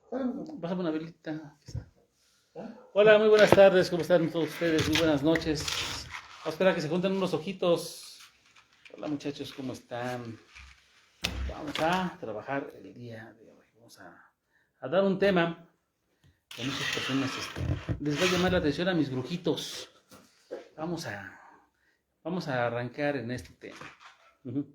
Pásame una velita. Hola, muy buenas tardes, ¿cómo están todos ustedes? Muy buenas noches. Vamos a esperar a que se junten unos ojitos. Hola muchachos, ¿cómo están? Vamos a trabajar el día de hoy. Vamos a dar un tema que a muchas personas les va a llamar la atención a mis brujitos. Vamos a, vamos a arrancar en este tema.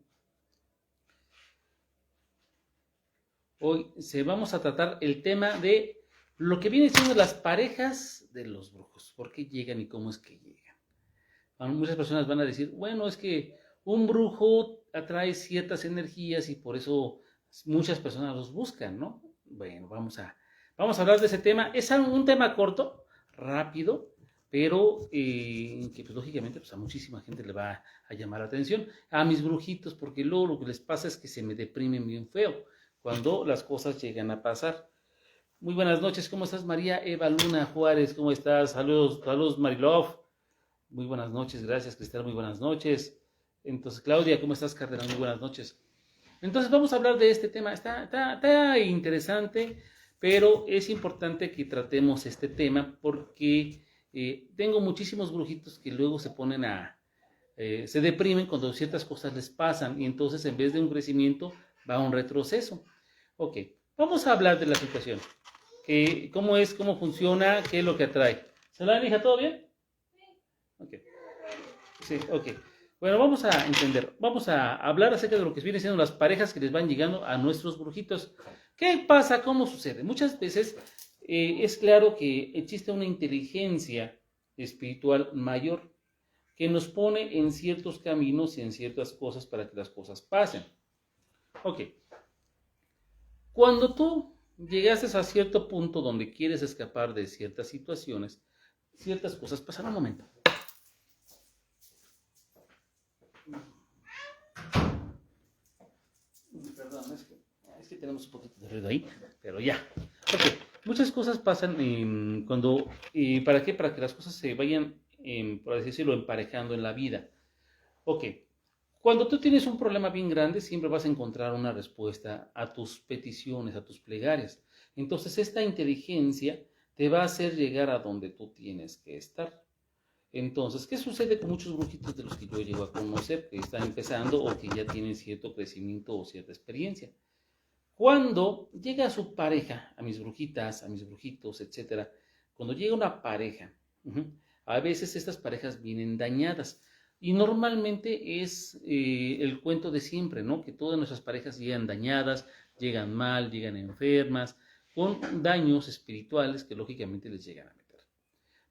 Hoy vamos a tratar el tema de lo que viene siendo las parejas de los brujos. ¿Por qué llegan y cómo es que llegan? Muchas personas van a decir, bueno, es que un brujo atrae ciertas energías y por eso muchas personas los buscan, ¿no? Bueno, vamos a hablar de ese tema. Es un tema corto, rápido, pero que pues, lógicamente pues, a muchísima gente le va a llamar la atención. A mis brujitos, porque luego lo que les pasa es que se me deprimen bien feo cuando las cosas llegan a pasar. Muy buenas noches, ¿cómo estás María Eva Luna Juárez? ¿Cómo estás? Saludos, saludos Marilov. Muy buenas noches, gracias Cristal, muy buenas noches. Entonces, Claudia, ¿cómo estás, Cardenal? Muy buenas noches. Entonces, vamos a hablar de este tema. Está interesante, pero es importante que tratemos este tema porque tengo muchísimos brujitos que luego se ponen se deprimen cuando ciertas cosas les pasan y entonces en vez de un crecimiento va a un retroceso. Ok, vamos a hablar de la situación. ¿Cómo es, cómo funciona, qué es lo que atrae? ¿Hola, hija, todo bien? Ok. Sí, ok. Bueno, vamos a entender, vamos a hablar acerca de lo que vienen siendo las parejas que les van llegando a nuestros brujitos. ¿Qué pasa? ¿Cómo sucede? Muchas veces es claro que existe una inteligencia espiritual mayor que nos pone en ciertos caminos y en ciertas cosas para que las cosas pasen. Ok, cuando tú llegaste a cierto punto donde quieres escapar de ciertas situaciones, ciertas cosas pasan. Un momento. Perdón, es que tenemos un poquito de ruido ahí, pero ya. Ok, muchas cosas pasan cuando... ¿Para qué? Para que las cosas se vayan, por así decirlo, emparejando en la vida. Ok, cuando tú tienes un problema bien grande, siempre vas a encontrar una respuesta a tus peticiones, a tus plegarias. Entonces, esta inteligencia te va a hacer llegar a donde tú tienes que estar. Entonces, ¿qué sucede con muchos brujitos de los que yo llego a conocer, que están empezando o que ya tienen cierto crecimiento o cierta experiencia? Cuando llega su pareja, a mis brujitas, a mis brujitos, etcétera, cuando llega una pareja, a veces estas parejas vienen dañadas. Y normalmente es el cuento de siempre, ¿no? Que todas nuestras parejas llegan dañadas, llegan mal, llegan enfermas, con daños espirituales que lógicamente les llegan a meter.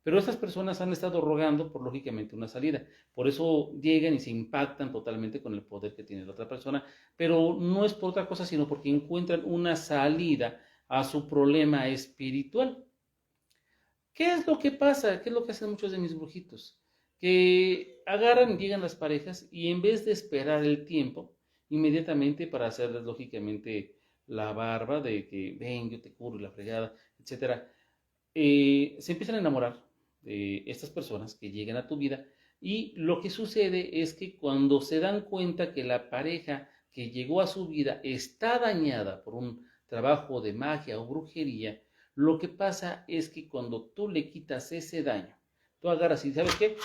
Pero estas personas han estado rogando por lógicamente una salida. Por eso llegan y se impactan totalmente con el poder que tiene la otra persona. Pero no es por otra cosa, sino porque encuentran una salida a su problema espiritual. ¿Qué es lo que pasa? ¿Qué es lo que hacen muchos de mis brujitos? Que agarran, llegan las parejas y en vez de esperar el tiempo, inmediatamente para hacerles lógicamente la barba de que ven, yo te curo la fregada, etcétera, se empiezan a enamorar de estas personas que llegan a tu vida y lo que sucede es que cuando se dan cuenta que la pareja que llegó a su vida está dañada por un trabajo de magia o brujería, lo que pasa es que cuando tú le quitas ese daño, tú agarras y ¿sabes qué?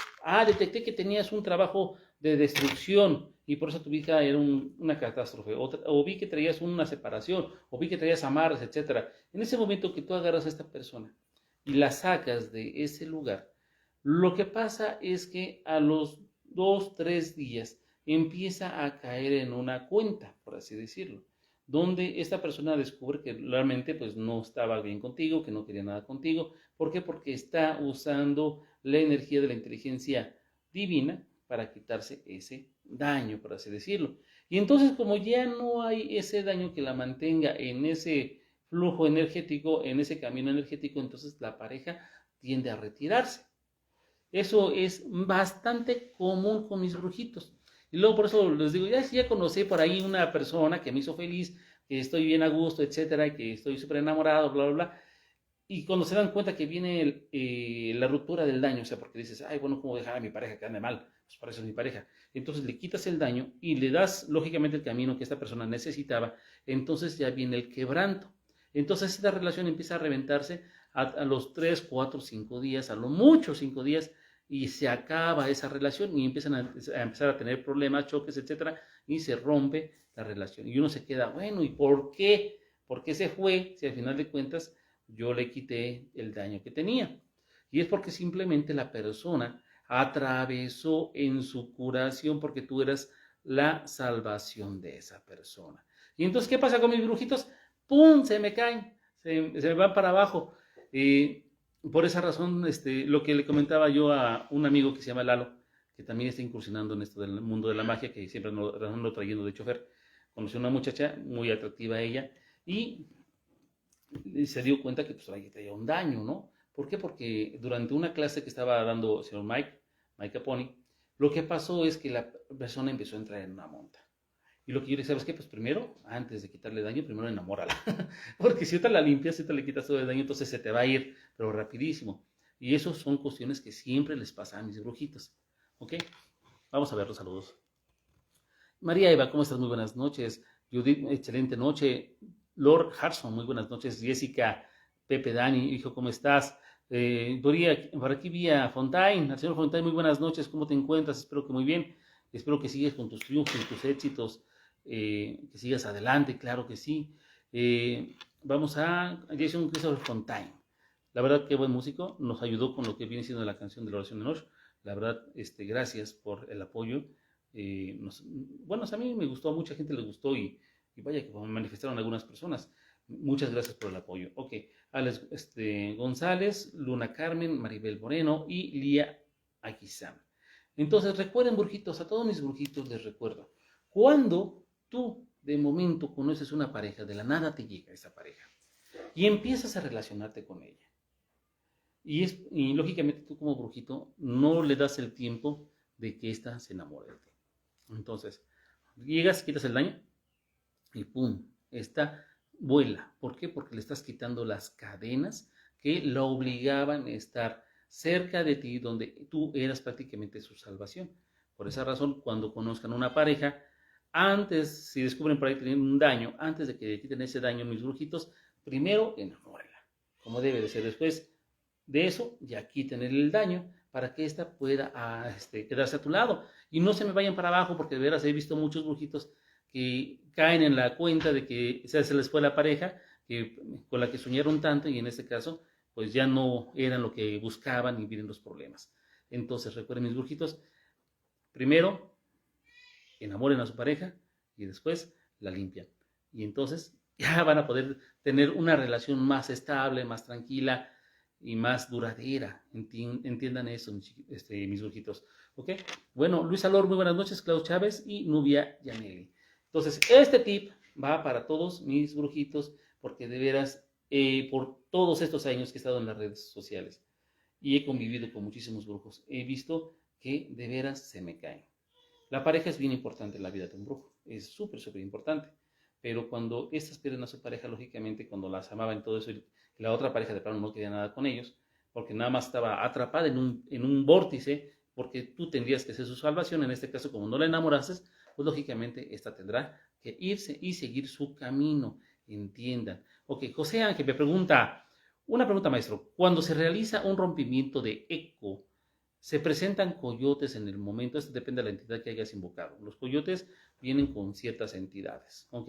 Detecté que tenías un trabajo de destrucción y por eso tu vida era una catástrofe, o vi que traías una separación, o vi que traías amarres, etc. En ese momento que tú agarras a esta persona y la sacas de ese lugar, lo que pasa es que a los 2, 3 días empieza a caer en una cuenta, por así decirlo, donde esta persona descubre que realmente pues no estaba bien contigo, que no quería nada contigo. ¿Por qué? Porque está usando la energía de la inteligencia divina para quitarse ese daño, por así decirlo. Y entonces como ya no hay ese daño que la mantenga en ese flujo energético, en ese camino energético, entonces la pareja tiende a retirarse. Eso es bastante común con mis brujitos. Y luego por eso les digo, ya conocí por ahí una persona que me hizo feliz, que estoy bien a gusto, etcétera, y que estoy súper enamorado, bla, bla, bla. Y cuando se dan cuenta que viene la ruptura del daño, o sea, porque dices, ay, bueno, ¿cómo dejar a mi pareja que ande mal? Pues para eso es mi pareja. Entonces le quitas el daño y le das, lógicamente, el camino que esta persona necesitaba, entonces ya viene el quebranto. Entonces esta relación empieza a reventarse a los 3, 4, 5 días, a lo mucho 5 días, y se acaba esa relación y empiezan a empezar a tener problemas, choques, etcétera, y se rompe la relación. Y uno se queda, bueno, ¿y por qué? ¿Por qué se fue? Si al final de cuentas yo le quité el daño que tenía. Y es porque simplemente la persona atravesó en su curación porque tú eras la salvación de esa persona. Y entonces, ¿qué pasa con mis brujitos? ¡Pum! Se me caen, se me van para abajo. Por esa razón, lo que le comentaba yo a un amigo que se llama Lalo, que también está incursionando en esto del mundo de la magia, que siempre ando trayendo de chofer, conoció a una muchacha muy atractiva a ella y se dio cuenta que pues, traía un daño, ¿no? ¿Por qué? Porque durante una clase que estaba dando el señor Mike Caponi, lo que pasó es que la persona empezó a entrar en una monta. Y lo que yo le decía, ¿sabes qué? Pues primero, antes de quitarle daño, primero enamórala. Porque si ahorita la limpias, si ahorita le quitas todo el daño, entonces se te va a ir, pero rapidísimo. Y eso son cuestiones que siempre les pasa a mis brujitos. ¿Ok? Vamos a ver los saludos. María Eva, ¿cómo estás? Muy buenas noches. Judith, excelente noche. Lord Harrison, muy buenas noches. Jessica, Pepe, Dani, hijo, ¿cómo estás? Doría, por aquí vía Fontaine. Al señor Fontaine, muy buenas noches. ¿Cómo te encuentras? Espero que muy bien. Espero que sigas con tus triunfos, tus éxitos, que sigas adelante, claro que sí. Vamos a Jason Christopher Fontaine. La verdad, qué buen músico. Nos ayudó con lo que viene siendo la canción de la oración de Noche. La verdad, gracias por el apoyo. Bueno, a mí me gustó, a mucha gente le gustó y vaya que me manifestaron algunas personas. Muchas gracias por el apoyo. Ok, Alex González, Luna Carmen, Maribel Moreno y Lía Aquizam. Entonces, recuerden, brujitos, a todos mis brujitos les recuerdo, cuando tú de momento conoces una pareja, de la nada te llega esa pareja y empiezas a relacionarte con ella. Y lógicamente tú como brujito no le das el tiempo de que ésta se enamore de ti. Entonces, llegas, quitas el daño y ¡pum! Esta vuela. ¿Por qué? Porque le estás quitando las cadenas que la obligaban a estar cerca de ti, donde tú eras prácticamente su salvación. Por esa razón, cuando conozcan una pareja, antes, si descubren por ahí tener un daño, antes de que le quiten ese daño mis brujitos, primero enamórenla, como debe de ser. Después de eso, ya quiten el daño para que ésta pueda quedarse a tu lado y no se me vayan para abajo, porque de veras he visto muchos brujitos que caen en la cuenta de que se les fue la pareja con la que soñaron tanto y en este caso pues ya no eran lo que buscaban y vienen los problemas. Entonces recuerden mis brujitos, primero enamoren a su pareja y después la limpian y entonces ya van a poder tener una relación más estable, más tranquila y más duradera. Entiendan eso, mis brujitos. ¿Ok? Bueno, Luis Alor, muy buenas noches. Claudio Chávez y Nubia Yaneli. Entonces, este tip va para todos mis brujitos, porque de veras, por todos estos años que he estado en las redes sociales y he convivido con muchísimos brujos, he visto que de veras se me caen. La pareja es bien importante en la vida de un brujo, es súper, súper importante. Pero cuando estas pierden a su pareja, lógicamente, cuando las amaban y todo eso, y la otra pareja de plano no quería nada con ellos, porque nada más estaba atrapada en un vórtice, porque tú tendrías que ser su salvación. En este caso, como no la enamoraste, pues lógicamente esta tendrá que irse y seguir su camino. Entiendan. Ok, José Ángel me pregunta, una pregunta, maestro. Cuando se realiza un rompimiento de eco, se presentan coyotes en el momento, esto depende de la entidad que hayas invocado. Los coyotes vienen con ciertas entidades, ¿ok?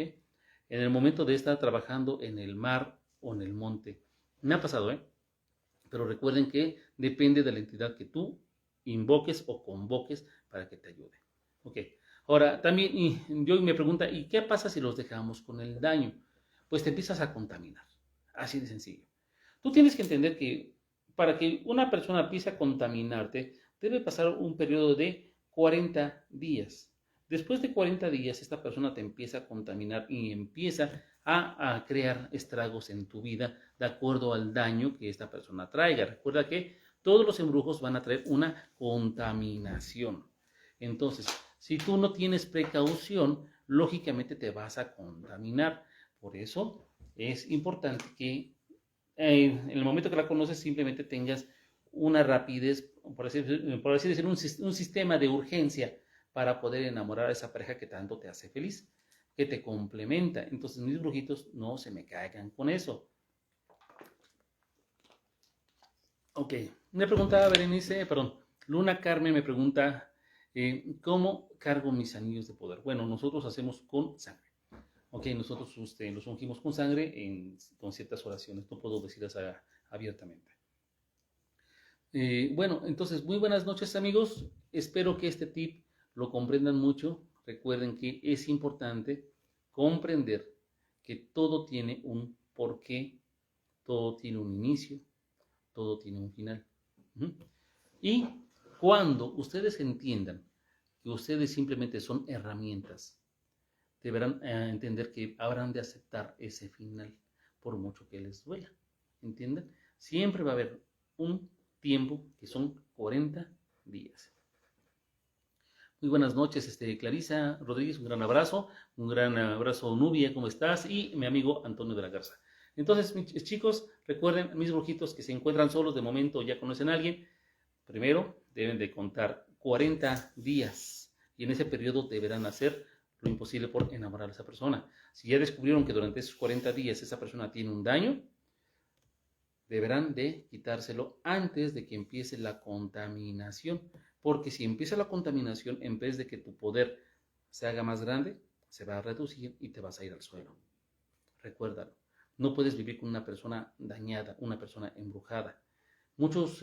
En el momento de estar trabajando en el mar o en el monte. Me ha pasado, ¿eh? Pero recuerden que depende de la entidad que tú invoques o convoques para que te ayude. ¿Ok? Ahora, también yo me pregunta, ¿y qué pasa si los dejamos con el daño? Pues te empiezas a contaminar. Así de sencillo. Tú tienes que entender que para que una persona empiece a contaminarte, debe pasar un periodo de 40 días. Después de 40 días, esta persona te empieza a contaminar y empieza a crear estragos en tu vida de acuerdo al daño que esta persona traiga. Recuerda que todos los embrujos van a traer una contaminación. Entonces, si tú no tienes precaución, lógicamente te vas a contaminar. Por eso es importante que en el momento que la conoces simplemente tengas una rapidez, por así decirlo, un sistema de urgencia para poder enamorar a esa pareja que tanto te hace feliz. que te complementa. Entonces mis brujitos no se me caigan con eso. Ok, me preguntaba Berenice, perdón, Luna Carmen me pregunta, ¿cómo cargo mis anillos de poder? Bueno, nosotros hacemos con sangre. Ok, nosotros los ungimos con sangre con ciertas oraciones, no puedo decirlas abiertamente. Bueno, entonces, muy buenas noches amigos, espero que este tip lo comprendan mucho. Recuerden que es importante comprender que todo tiene un porqué, todo tiene un inicio, todo tiene un final. Y cuando ustedes entiendan que ustedes simplemente son herramientas, deberán entender que habrán de aceptar ese final, por mucho que les duela. ¿Entienden? Siempre va a haber un tiempo que son 40 días. Muy buenas noches, Clarisa Rodríguez, un gran abrazo Nubia, ¿cómo estás? Y mi amigo Antonio de la Garza. Entonces, mis chicos, recuerden, mis brujitos que se encuentran solos, de momento ya conocen a alguien, primero deben de contar 40 días y en ese periodo deberán hacer lo imposible por enamorar a esa persona. Si ya descubrieron que durante esos 40 días esa persona tiene un daño, deberán de quitárselo antes de que empiece la contaminación, porque si empieza la contaminación, en vez de que tu poder se haga más grande, se va a reducir y te vas a ir al suelo. Recuérdalo. No puedes vivir con una persona dañada, una persona embrujada. Muchos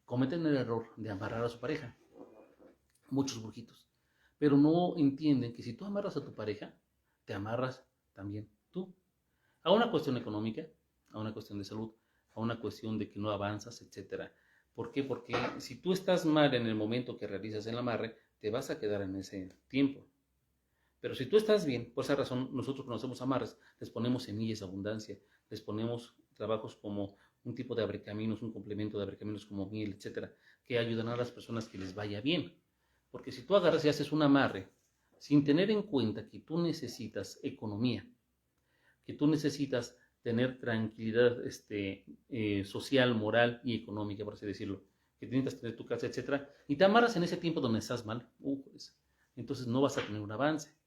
cometen el error de amarrar a su pareja. Muchos brujitos. Pero no entienden que si tú amarras a tu pareja, te amarras también tú. A una cuestión económica, a una cuestión de salud, a una cuestión de que no avanzas, etc. ¿Por qué? Porque si tú estás mal en el momento que realizas el amarre, te vas a quedar en ese tiempo. Pero si tú estás bien, por esa razón nosotros cuando hacemos amarres les ponemos semillas de abundancia, les ponemos trabajos como un tipo de abrecaminos, un complemento de abrecaminos como miel, etcétera, que ayudan a las personas que les vaya bien. Porque si tú agarras y haces un amarre sin tener en cuenta que tú necesitas economía, que tú necesitas tener tranquilidad social, moral y económica, por así decirlo, que necesitas tener tu casa, etcétera, y te amarras en ese tiempo donde estás mal, pues, entonces no vas a tener un avance.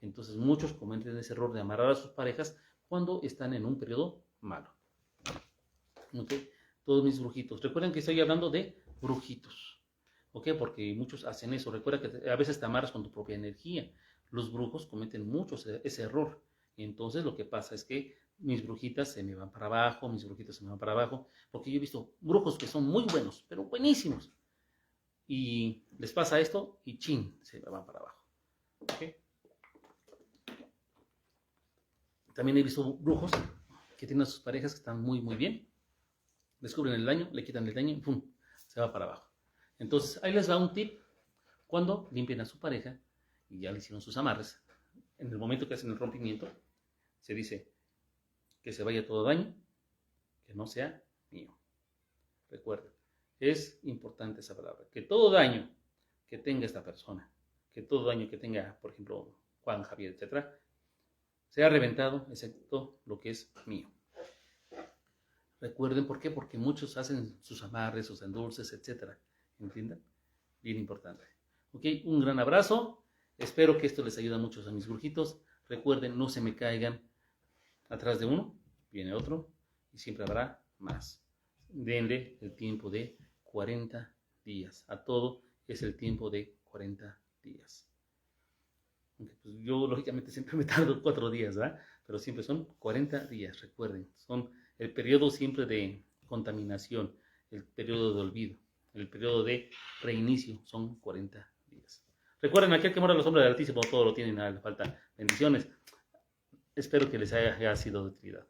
Entonces muchos cometen ese error de amarrar a sus parejas cuando están en un periodo malo. ¿Ok? Todos mis brujitos. Recuerden que estoy hablando de brujitos. ¿Ok? Porque muchos hacen eso. Recuerda que a veces te amarras con tu propia energía. Los brujos cometen mucho ese error. Y entonces lo que pasa es que mis brujitas se me van para abajo, mis brujitos se me van para abajo, porque yo he visto brujos que son muy buenos, pero buenísimos. Y les pasa esto y chin, se me van para abajo. ¿Ok? También he visto brujos que tienen a sus parejas que están muy, muy bien. Descubren el daño, le quitan el daño y ¡pum! Se va para abajo. Entonces, ahí les va un tip. Cuando limpien a su pareja y ya le hicieron sus amarres, en el momento que hacen el rompimiento, se dice que se vaya todo daño, que no sea mío. Recuerden, es importante esa palabra. Que todo daño que tenga esta persona, que todo daño que tenga, por ejemplo, Juan, Javier, etcétera, sea reventado, excepto lo que es mío. Recuerden, ¿por qué? Porque muchos hacen sus amarres, sus endulces, etc. ¿Entienden? Bien importante. Ok, un gran abrazo. Espero que esto les ayude mucho a mis brujitos. Recuerden, no se me caigan. Atrás de uno viene otro y siempre habrá más. Denle el tiempo de 40 días. A todo es el tiempo de 40 días. Aunque pues yo lógicamente siempre me tardo 4 días, ¿verdad? Pero siempre son 40 días, recuerden. Son el periodo siempre de contaminación, el periodo de olvido, el periodo de reinicio, son 40 días. Recuerden, aquel que mora a la sombra del Altísimo, todo lo tiene, nada le falta. Bendiciones. Espero que les haya sido de utilidad.